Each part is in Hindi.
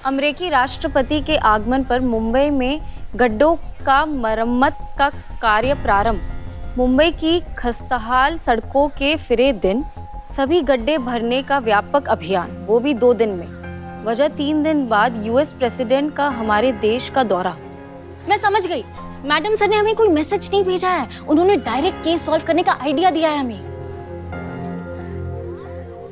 अमेरिकी राष्ट्रपति के आगमन पर मुंबई में गड्ढों का मरम्मत का कार्य प्रारंभ। मुंबई की खस्ताहाल सड़कों के फिरे दिन, सभी गड्ढे भरने का व्यापक अभियान, वो भी 2 दिन में। वजह 3 दिन बाद यूएस प्रेसिडेंट का हमारे देश का दौरा। मैं समझ गई, मैडम सर ने हमें कोई मैसेज नहीं भेजा है, उन्होंने डायरेक्ट केस सॉल्व करने का आइडिया दिया है हमें।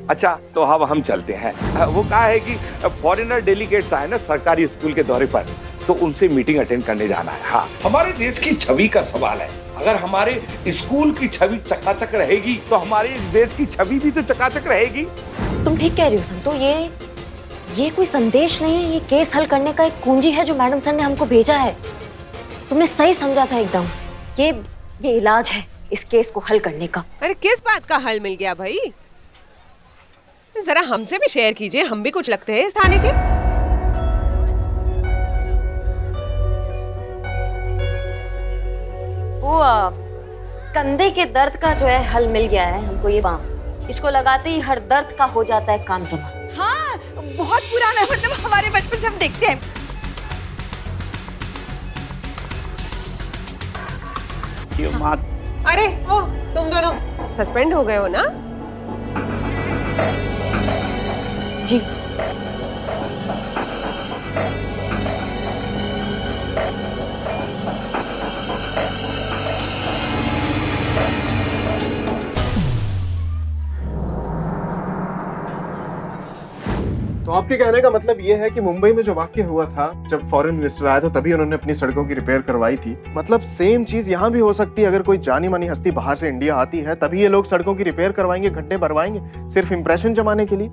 अच्छा, तो अब हम चलते हैं। वो कहा है कि फॉरेनर डेलीगेट्स आए ना सरकारी स्कूल के दौरे पर, तो उनसे मीटिंग अटेंड करने जाना है। हाँ, हमारे देश की छवि का सवाल है। अगर हमारे स्कूल की छवि चकाचक रहेगी तो हमारे इस देश की छवि भी तो चकाचक रहेगी। तुम ठीक कह रही हो संतो, ये कोई संदेश नहीं है, ये केस हल करने का एक कुंजी है जो मैडम सर ने हमको भेजा है। तुमने सही समझा था एकदम। ये इलाज है इस केस को हल करने का। अरे किस बात का हल मिल गया भाई? जरा हमसे भी शेयर कीजिए, हम भी कुछ लगते हैं इस थाने के। वो कंधे के दर्द का जो है हल मिल गया है हमको। ये बाम इसको लगाते ही हर दर्द का हो जाता है काम तमाम। हाँ, बहुत पुराना है, मतलब हमारे बचपन से हम देखते हैं। अरे ओ, तुम दोनों सस्पेंड हो गए हो ना? जी तो आपके कहने का मतलब ये है कि मुंबई में जो वाकया हुआ था, जब फॉरेन मिनिस्टर आया था तभी उन्होंने अपनी सड़कों की रिपेयर करवाई थी। मतलब सेम चीज यहाँ भी हो सकती है। अगर कोई जानी मानी हस्ती बाहर से इंडिया आती है तभी ये लोग सड़कों की रिपेयर करवाएंगे, गड्ढे भरवाएंगे, सिर्फ इंप्रेशन जमाने के लिए।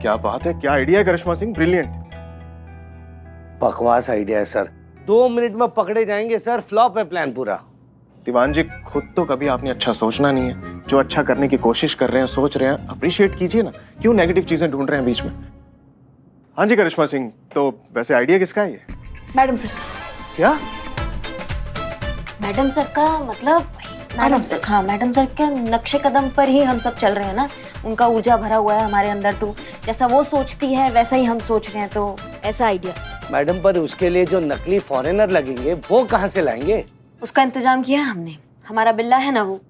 क्या बात है, क्या आइडिया है करिश्मा सिंह, ब्रिलियंट। बकवास आइडिया है सर, 2 मिनट में पकड़े जाएंगे सर, फ्लॉप है प्लान पूरा। दीवान जी, खुद तो कभी आपने अच्छा सोचना नहीं है। जो अच्छा करने की कोशिश कर रहे हैं, सोच रहे हैं, अप्रिशिएट कीजिए ना। क्यों नेगेटिव चीजें ढूंढ रहे हैं बीच में? हाँ जी करिश्मा सिंह, तो वैसे आइडिया किसका है ये? मैडम सर का। क्या? मैडम सर का मतलब मैडम सर, हाँ मैडम सर के नक्शे कदम पर ही हम सब चल रहे हैं ना। उनका ऊर्जा भरा हुआ है हमारे अंदर, तो जैसा वो सोचती है वैसा ही हम सोच रहे हैं, तो ऐसा आइडिया। मैडम, पर उसके लिए जो नकली फॉरेनर लगेंगे वो कहाँ से लाएंगे? उसका इंतजाम किया है हमने, हमारा बिल्ला है ना वो।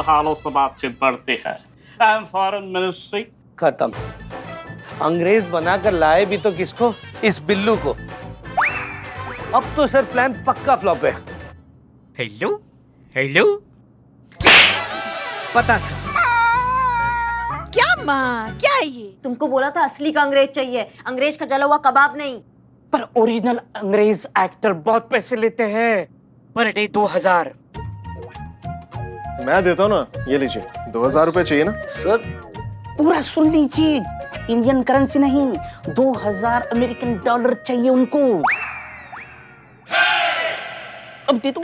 हालो से बातचीत बढ़ती है। फॉरेन मिनिस्ट्री खत्म। अंग्रेज बनाकर लाए भी तो किसको? इस बिल्लू को। अब तो सर प्लान पक्का फ्लॉप है। हेलो हेलो, पता था। क्या माँ, क्या है ये? तुमको बोला था असली का अंग्रेज चाहिए, अंग्रेज का जला हुआ कबाब नहीं। पर ओरिजिनल अंग्रेज एक्टर बहुत पैसे लेते हैं, पर डे 2000। मैं देता हूँ ना, ये लीजिए। 2000 रुपए चाहिए ना सर? पूरा सुन लीजिए, इंडियन करेंसी नहीं, 2000 अमेरिकन डॉलर चाहिए उनको। अब दे दो।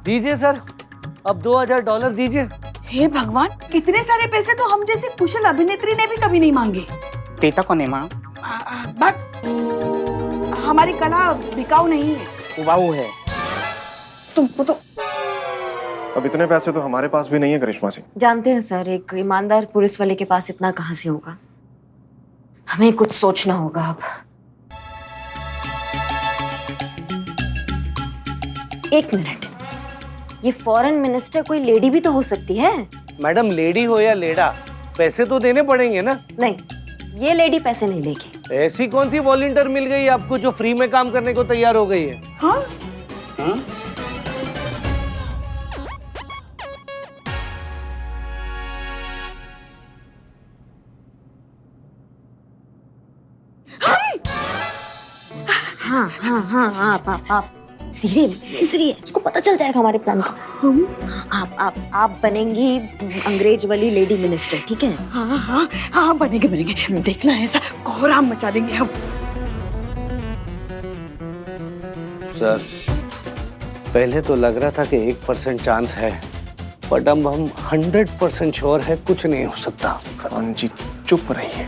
दीजिए सर, अब $2000 दीजिए। हे भगवान, इतने सारे पैसे तो हम जैसी कुशल अभिनेत्री ने भी कभी नहीं मांगे। देता कौन है माँ? बट हमारी कला बिकाऊ नहीं है। वाऊ है। तुमको तो अब इतने पैसे तो हमारे पास भी नहीं है करिश्मा सिंह। जानते हैं सर, एक ईमानदार पुलिस वाले के पास इतना कहाँ से होगा। हमें कुछ सोचना होगा अब। एक मिनट, ये फॉरेन मिनिस्टर कोई लेडी भी तो हो सकती है। मैडम, लेडी हो या लेडा, पैसे तो देने पड़ेंगे ना। नहीं, ये लेडी पैसे नहीं लेगी। ऐसी कौन सी वॉलंटियर मिल गई आपको जो फ्री में काम करने को तैयार हो गई है? हाँ? हाँ, आप धीरे मिस्री है, उसको पता चल जाएगा हमारे प्लान का। आप बनेंगी अंग्रेज वाली लेडी मिनिस्टर, ठीक है? हाँ, बनेंगे। देखना ऐसा कोहराम मचा देंगे हम। सर, पहले तो लग रहा था कि 1% चांस है, बट अब हम 100% श्योर है कुछ नहीं हो सकता। खान जी चुप रहिए।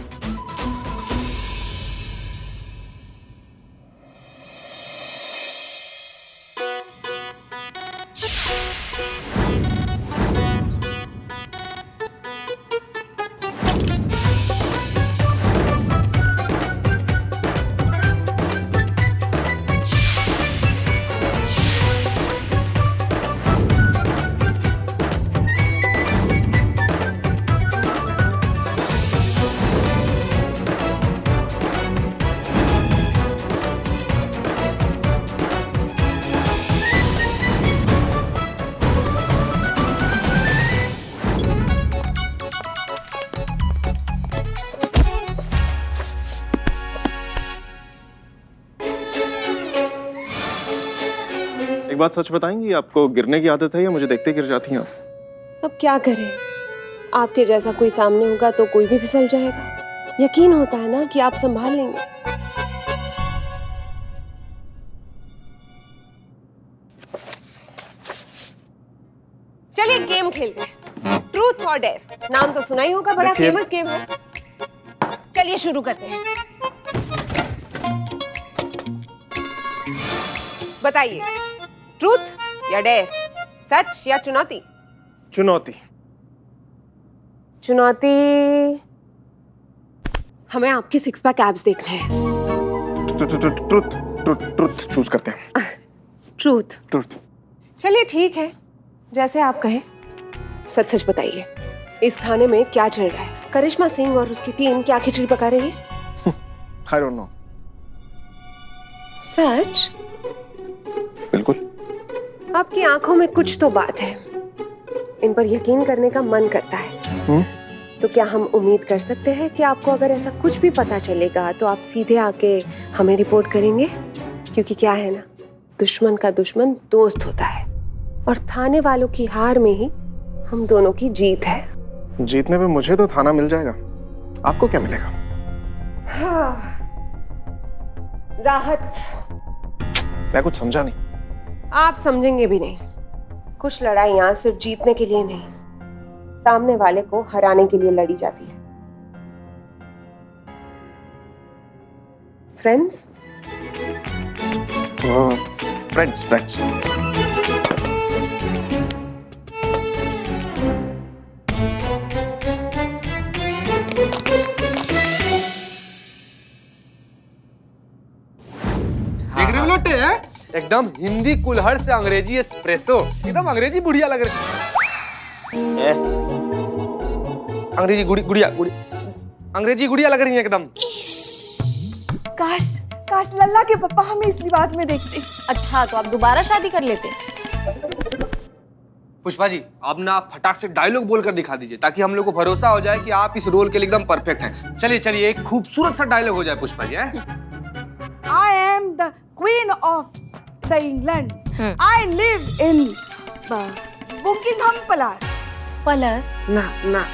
एक बात सच बताएंगी, आपको गिरने की आदत है या मुझे देखते गिर जाती हैं आप? अब क्या करें, आपके जैसा कोई सामने होगा तो कोई भी फिसल जाएगा। यकीन होता है ना कि आप संभाल लेंगे। चलिए गेम खेलते हैं, ट्रूथ और डेयर। नाम तो सुना ही होगा, बड़ा फेमस गेम है। चलिए शुरू करते हैं। बताइए, ट्रूथ या डेयर, सच या चुनौती? चुनौती। चुनौती। हमें आपके 6 पैक एब्स देखने हैं। ट्रुथ ट्रुथ ट्रुथ चूज करते हैं। ट्रूथ। ट्रुथ। चलिए ठीक है, जैसे आप कहें। सच सच बताइए, इस खाने में क्या चल रहा है? करिश्मा सिंह और उसकी टीम क्या खिचड़ी पका रही है? I don't know। सच? बिल्कुल। आपकी आंखों में कुछ तो बात है, इन पर यकीन करने का मन करता है। तो क्या हम उम्मीद कर सकते हैं कि आपको अगर ऐसा कुछ भी पता चलेगा तो आप सीधे आके हमें रिपोर्ट करेंगे? क्योंकि क्या है ना, दुश्मन का दुश्मन दोस्त होता है, और थाने वालों की हार में ही हम दोनों की जीत है। जीतने पे मुझे तो थाना मिल जाएगा, आपको क्या मिलेगा? हाँ, राहत। मैं कुछ समझा नहीं। आप समझेंगे भी नहीं। कुछ लड़ाइयां सिर्फ जीतने के लिए नहीं, सामने वाले को हराने के लिए लड़ी जाती है। फ्रेंड्स? Friends friends. देख रहे हो लोटे हैं? एकदम हिंदी कुल्हड़ से अंग्रेजी एस्प्रेसो, एकदम अंग्रेजी बुढ़िया लग रही है। अंग्रेजी गुड़िया अंग्रेजी गुड़िया लग रही है एकदम। काश काश लल्ला के पापा हमें इस लिबास में देखते। अच्छा, तो आप दोबारा शादी कर लेते? पुष्पा जी, आप ना फटाक से डायलॉग बोलकर दिखा दीजिए ताकि हम लोग को भरोसा हो जाए कि आप इस रोल के लिए एकदम परफेक्ट हैं। चलिए चलिए, एक खूबसूरत सा डायलॉग हो जाए Pushpa ji. I am the queen of the England. I live in Buckingham Palace. Plus ना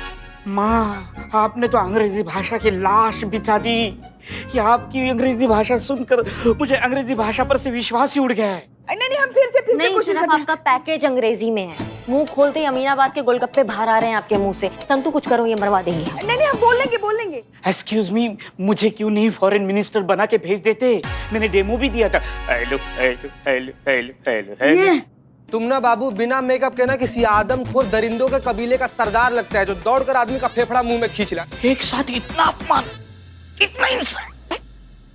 माँ, आपने तो अंग्रेजी भाषा की लाश बिछा दी। ये आपकी अंग्रेजी भाषा सुनकर मुझे अंग्रेजी भाषा पर से विश्वास ही उड़ गया है। नहीं, हम फिर से नहीं, कोशिश सिर्फ करते हैं। आपका पैकेज अंग्रेजी में है। मुंह खोलते ही अमीनाबाद के गोलगप्पे बाहर आ रहे हैं आपके मुंह से। संतू कुछ करो, ये मरवा देंगे। नहीं, हम बोल लेंगे। एक्सक्यूज मी, मुझे क्यों नहीं फॉरेन मिनिस्टर बना के भेज देते? मैंने डेमो भी दिया था। Hello hello hello hello hello hello. तुम ना बाबू बिना मेकअप के ना किसी आदमखोर दरिंदों के कबीले का सरदार लगता है, जो दौड़कर आदमी का फेफड़ा मुंह में खींच रहा। एक साथ इतना अपमान, इतना इंसल्ट।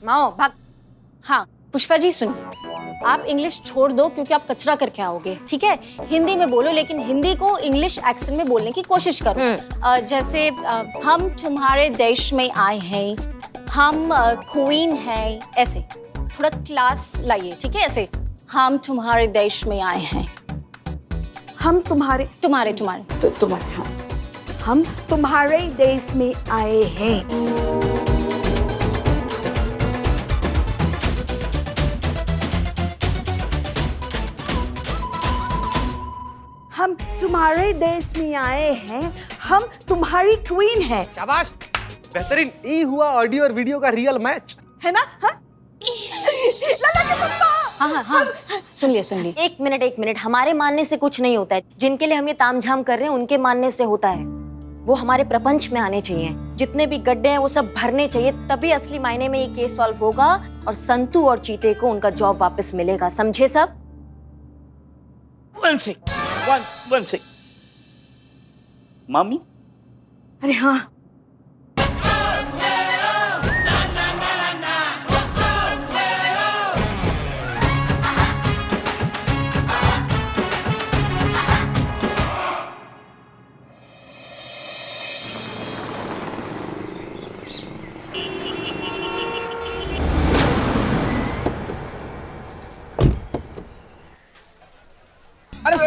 माओ भाग। हाँ पुष्पा जी सुनिए, आप इंग्लिश छोड़ दो क्योंकि आप कचरा करके आओगे, ठीक है? हिंदी में बोलो, लेकिन हिंदी को इंग्लिश एक्सेंट में बोलने की कोशिश करो। जैसे हम तुम्हारे देश में आए हैं, हम क्वीन हैं, ऐसे थोड़ा क्लास लाइए, ठीक है? ऐसे हम तुम्हारे देश में आए हैं। हम तुम्हारे तुम्हारे हम तुम्हारे देश में आए हैं। हम तुम्हारे देश में आए हैं, हम तुम्हारी क्वीन हैं। शाबाश, बेहतरीन। ये हुआ ऑडियो और वीडियो का रियल मैच, है ना? हाँ? लल्ला के पापा हाँ, सुन लिए। एक मिनट, हमारे मानने से कुछ नहीं होता है। जिनके लिए हम ये तामझाम कर रहे हैं उनके मानने से होता है। वो हमारे प्रपंच में आने चाहिए। जितने भी गड्ढे हैं वो सब भरने चाहिए, तभी असली मायने में ये केस सॉल्व होगा और संतू और चीते को उनका जॉब वापस मिलेगा। समझे सब? वन सेक मामी। अरे हाँ, अरे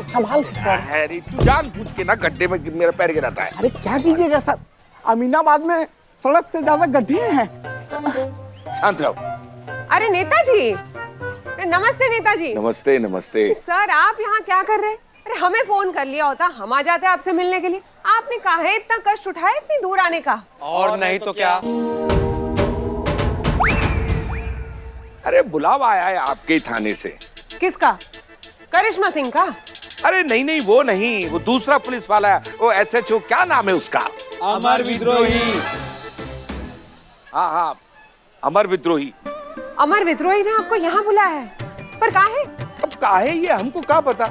संभाल हैरी, तू जानबूझ के ना गड्ढे में मेरा पैर गिराता है। अरे क्या कीजिएगा सर, अमीनाबाद में सड़क से ज्यादा गड्ढे हैं। शांत रहो। अरे नेताजी, नमस्ते नेताजी। नमस्ते नमस्ते। सर आप यहाँ क्या कर रहे हैं? अरे हमें फोन कर लिया होता, हम आ जाते आपसे मिलने के लिए। आपने काहे इतना कष्ट उठाया इतनी दूर आने का? और नहीं तो क्या। अरे बुलावा आया है आपके थाने से। किसका? करिश्मा सिंह का? अरे नहीं, वो नहीं, वो दूसरा पुलिस वाला है, वो SHO, क्या नाम है उसका? अमर विद्रोही। हाँ, अमर विद्रोही। अमर विद्रोही ने आपको यहाँ बुलाया है, पर काहे? अब काहे ये हमको क्या पता।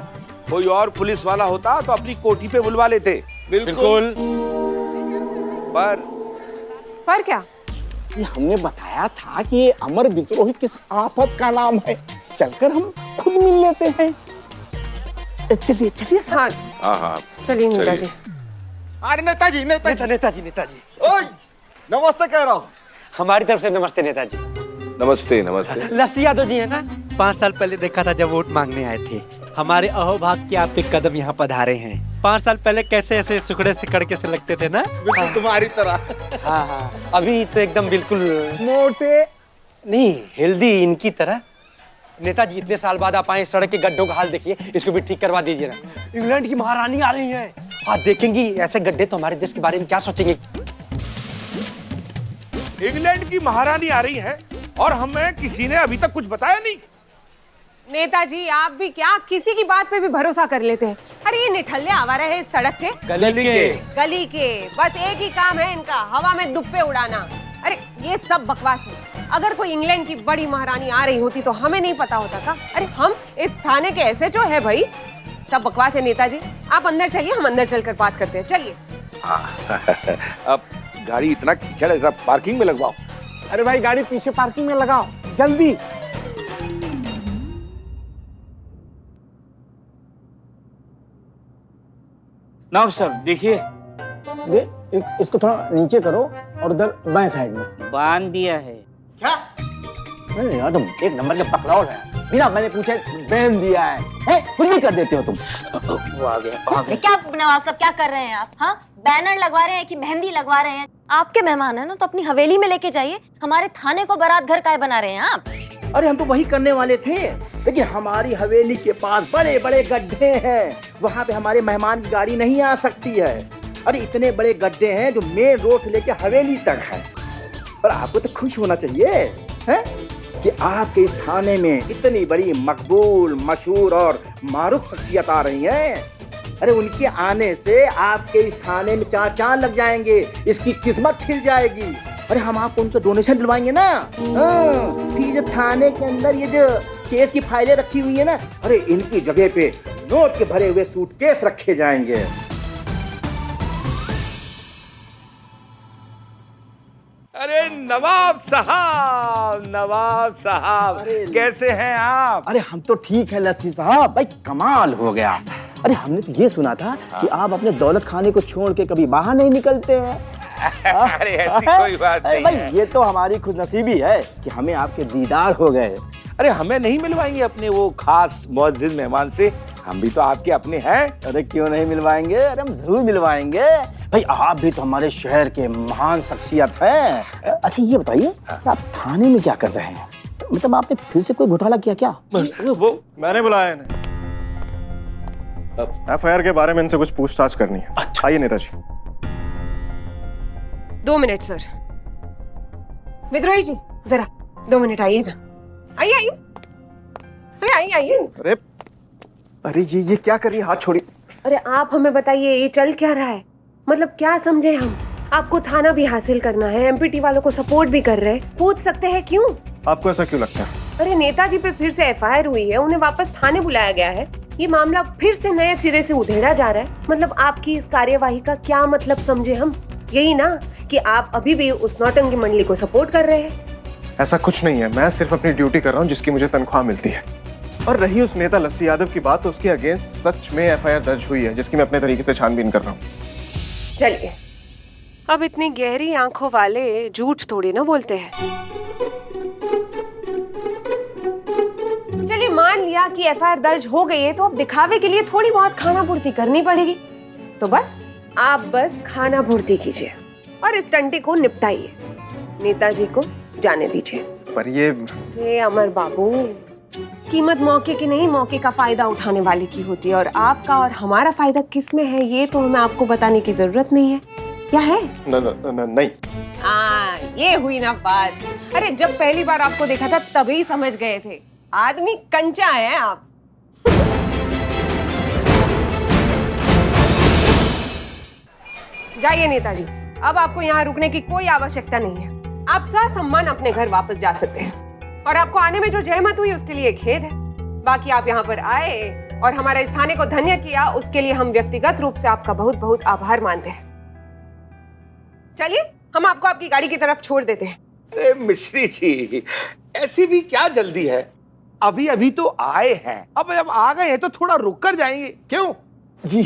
कोई और पुलिस वाला होता तो अपनी कोठी पे बुलवा लेते। बिल्कुल। पर क्या? ये हमने बताया था कि ये अमर विद्रोही किस आफत का नाम है, चलकर हम खुद मिल लेते हैं। चलिए हाँ हाँ, चलिए नेताजी। अरे नेताजी नेताजी ओए, नमस्ते कह रहा हूँ। हमारी तरफ से नमस्ते नेताजी। नमस्ते। लस्सी यादव जी है ना? 5 साल पहले देखा था जब वोट मांगने आए थे। हमारे अहोभाग के आपके कदम यहाँ पधारे हैं। 5 साल पहले कैसे ऐसे सुखड़े सिकड़के से लगते थे ना? बिल्कुल तुम्हारी तरह। हाँ, अभी तो एकदम बिल्कुल मोटे नहीं, हेल्दी इनकी तरह। नेताजी इतने साल बाद आप आए, सड़क के गड्ढों का हाल देखिए, इसको भी ठीक करवा दीजिए ना। इंग्लैंड की महारानी आ रही है, आप देखेंगी ऐसे गड्ढे तो हमारे देश के बारे में क्या सोचेंगे। इंग्लैंड की महारानी आ रही है और हमें किसी ने अभी तक कुछ बताया नहीं। नेताजी आप भी क्या किसी की बात पे भी भरोसा कर लेते हैं? अरे ये निठल्ले आवारा है इस सड़क के, गली के बस एक ही काम है इनका, हवा में दुप्पे उड़ाना। अरे ये सब बकवास है। अगर कोई इंग्लैंड की बड़ी महारानी आ रही होती तो हमें नहीं पता होता का? अरे हम इस थाने के SHO है भाई। सब बकवास है नेताजी, आप अंदर चलिए, हम अंदर चलकर बात करते हैं। चलिए। अब गाड़ी इतना कीचड़ है, पार्किंग में लगवाओ। अरे भाई गाड़ी पीछे पार्किंग में लगाओ, जल्दी। नाम सर देखिए, इसको थोड़ा नीचे करो और उधर बाएं साइड में बांध दिया है। क्या? नहीं यार, तुम एक नंबर के पकड़ाओ है। बिना मैंने पूछे बैन दिया है? कुछ भी कर देते हो तुम। वो आ गया। क्या नवाब साहब, क्या कर रहे हैं आप? हाँ, बैनर लगवा रहे हैं कि मेहंदी लगवा रहे हैं? आपके मेहमान है ना, तो अपनी हवेली में लेके जाइए। हमारे थाने को बारात घर काहे बना रहे हैं आप? अरे हम तो वही करने वाले थे, लेकिन हमारी हवेली के पास बड़े बड़े गड्ढे हैं, वहाँ पे हमारे मेहमान की गाड़ी नहीं आ सकती है। अरे इतने बड़े गड्ढे हैं जो मेन रोड से लेकर हवेली तक है। और आपको तो खुश होना चाहिए है कि आपके इस थाने में इतनी बड़ी मकबूल, मशहूर और मारूफ शख्सियत आ रही हैं। अरे उनके आने से आपके इस थाने में 4 चांद लग जाएंगे, इसकी किस्मत खिल जाएगी। अरे हम आपको उनका डोनेशन दिलवाएंगे ना। फिर जो थाने के अंदर ये जो केस की फाइलें रखी हुई है ना, अरे इनकी जगह पे नोट के भरे हुए सूटकेस रखे जाएंगे। अरे नवाब साहब, कैसे हैं आप? अरे हम तो ठीक है लस्सी साहब, भाई कमाल हो गया। अरे हमने तो ये सुना था कि आप अपने दौलत खाने को छोड़ के कभी बाहर नहीं निकलते हैं। अरे ऐसी कोई बात नहीं भाई है। ये तो हमारी खुशनसीबी है कि हमें आपके दीदार हो गए। अरे हमें नहीं मिलवाएंगे अपने वो खास मुअज्जिज मेहमान से? हम भी तो आपके अपने हैं। अरे क्यों नहीं मिलवाएंगे, अरे हम जरूर मिलवाएंगे। भाई आप भी तो हमारे शहर के महान शख्सियत हैं। अच्छा ये बताइए आप थाने में क्या कर रहे हैं? मतलब आपने फिर से कोई घोटाला किया क्या? वो मैंने बुलाया इन्हें, FIR के बारे में इनसे कुछ पूछताछ करनी है। अच्छा आइए नेताजी। 2 minute sir. विद्रोही जी जरा 2 मिनट आइए ना, आइए। आइए आइए। अरे अरे ये क्या कर रही है? हाथ छोड़ी। अरे आप हमें बताइए ये चल क्या रहा है? मतलब क्या समझे हम? आपको थाना भी हासिल करना है, एमपीटी वालों को सपोर्ट भी कर रहे हैं, पूछ सकते हैं क्यों? आपको ऐसा क्यों लगता है? अरे नेताजी पे फिर से एफआईआर हुई है, उन्हें वापस थाने बुलाया गया है, ये मामला फिर से नए सिरे से उधेड़ा जा रहा है। मतलब आपकी इस कार्यवाही का क्या मतलब समझे हम? यही ना कि आप अभी भी उस नौटंकी मंडली को सपोर्ट कर रहे हैं। ऐसा कुछ नहीं है, मैं सिर्फ अपनी ड्यूटी कर रहा हूँ जिसकी मुझे तनख्वाह मिलती है। और रही उस नेता लस्सी यादव की बात, तो उसके अगेंस्ट सच में एफआईआर दर्ज हुई है जिसकी मैं अपने तरीके से छानबीन कर रहा हूँ। चलिए, अब इतनी गहरी आंखों वाले झूठ थोड़ी ना बोलते हैं। चलिए मान लिया कि एफआईआर दर्ज हो गई है, तो अब दिखावे के लिए थोड़ी बहुत खाना पूर्ति करनी पड़ेगी। तो आप बस खाना पूर्ति कीजिए और इस टंटी को निपटाइए, नेताजी को जाने दीजिए। पर ये अमर बाबू, कीमत मौके की नहीं, मौके का फायदा उठाने वाले की होती है। और आपका और हमारा फायदा किस में है ये तो हमें आपको बताने की जरूरत नहीं है, क्या है? नहीं। ये हुई ना बात। अरे जब पहली बार आपको देखा था तभी समझ गए थे, आदमी कंचा है आप। जाइए नेताजी, अब आपको यहाँ रुकने की कोई आवश्यकता नहीं है। आप ससम्मान अपने घर वापस जा सकते हैं। और आपको आने में जो जहमत हुई उसके लिए खेद है। बाकी आप यहाँ पर आए और हमारा इस थाने को धन्य किया, उसके लिए हम व्यक्तिगत रूप से आपका बहुत बहुत आभार मानते हैं। चलिए हम आपको आपकी गाड़ी की तरफ छोड़ देते हैं। अरे मिश्री जी, ऐसी भी क्या जल्दी है? अभी अभी तो आए हैं, अब जब आ गए हैं तो थोड़ा रुक कर जाएंगे। क्यों जी?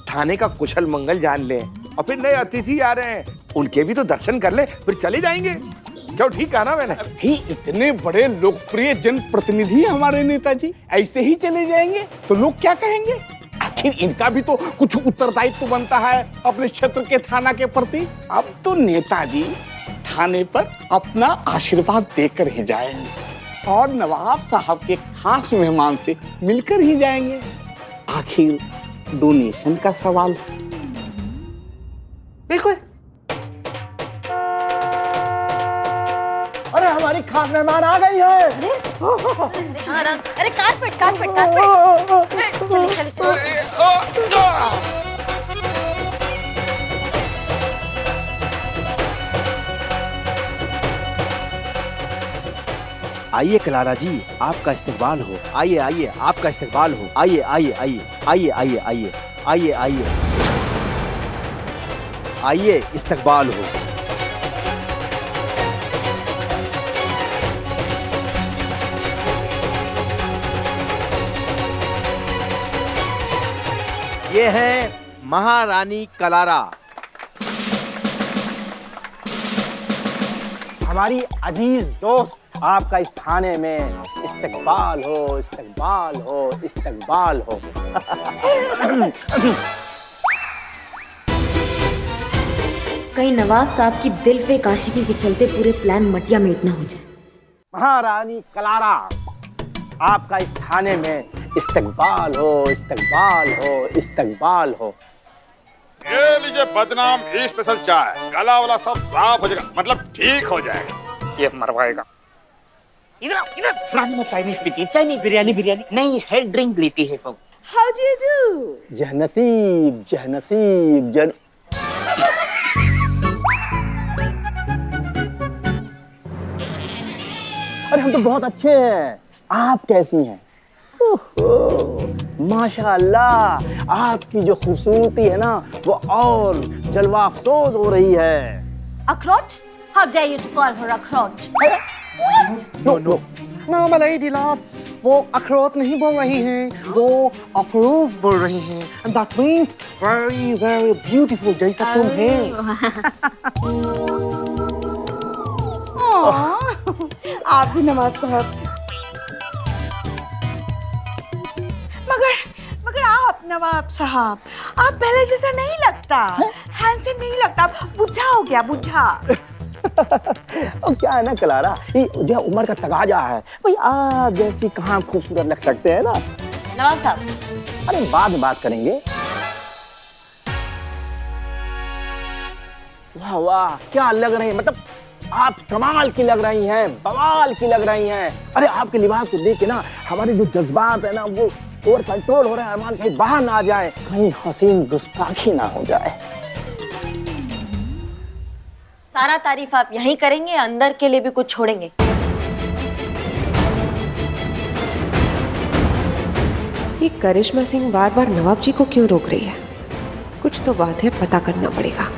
थाने का कुशल मंगल जान लें और फिर नए अतिथि आ रहे हैं, उनके भी तो दर्शन कर ले, फिर चले जाएंगे। क्यों, ठीक कहा ना मैंने? ही इतने बड़े लोकप्रिय जनप्रतिनिधि हैं हमारे नेताजी, ऐसे ही चले जाएंगे तो लोग क्या कहेंगे? आखिर इनका भी तो कुछ उत्तरदायित्व बनता है अपने क्षेत्र के थाना के प्रति। अब तो नेताजी थाने पर अपना आशीर्वाद देकर ही जाएंगे और नवाब साहब के खास मेहमान से मिलकर ही जाएंगे। आखिर डोनेशन का सवाल। बिल्कुल। अरे हमारी खास मेहमान आ गई है। आराम से। अरे कारपेट कारपेट कारपेट। चलिए चलिए। आइए क्लारा जी, आपका इस्तकबाल हो। आइए आइए, आपका इस्तकबाल हो। आइए आइए आइए आइए आइए आइए आइए आइए आइए, इस्तकबाल हो। ये है महारानी क्लारा, हमारी अजीज दोस्त। आपका इस थाने में इस्तकबाल हो, इस्तकबाल हो, इस्तकबाल हो। कहीं नवाब साहब की दिल पे काशिकी के चलते पूरे प्लान मटिया मेट ना हो जाए। महारानी क्लारा, आपका इस थाने में इस्तकबाल हो, इस्तकबाल हो, इस्तकबाल हो। ये लीजिए बदनाम स्पेशल चाय, गला वाला सब साफ हो जाएगा, मतलब ठीक हो जाएगा। ये मरवाएगा। इधर इधर, रानी में चाइनीज पीती, चाइनीज बिरयानी बिरयानी नहीं है, ड्रिंक लेती है। How do you do? जहनसीब जहनसीब जन। अरे हम तो बहुत अच्छे हैं, आप कैसी हैं? माशाअल्लाह, आपकी जो खूबसूरती है ना वो और जलवा अफरोज हो रही है। अखरोट? How dare you to call her अखरोट? नो नो ना मलाई दिलाप, वो अखरोट नहीं बोल रही हैं, वो अफरोज बोल रही हैं। That means very very beautiful, जैसा तुम हैं। आप भी नवाब साहब। मगर आप नवाब साहब, आप पहले जैसा नहीं लगता, हैंडसम नहीं लगता, बुढ़ा हो गया, बुढ़ा। और क्या है ना क्लारा, ये जो उम्र का तगाजा है भाई, आप जैसी कहाँ खूबसूरत लग सकते हैं ना नवाब साहब। अरे बाद में बात करेंगे। वाह वाह, क्या लग रहे हैं, मतलब आप कमाल की लग रही हैं, बवाल की लग रही हैं। अरे आपके लिबास को देख के ना हमारे जो जज्बात है ना वो और कंट्रोल हो रहे हैं। अरमान कहीं बाहर ना आ जाए, कहीं हसीन गुस्ताखी ना हो जाए। सारा तारीफ आप यहीं करेंगे, अंदर के लिए भी कुछ छोड़ेंगे? ये करिश्मा सिंह बार बार नवाब जी को क्यों रोक रही है? कुछ तो बात है, पता करना पड़ेगा।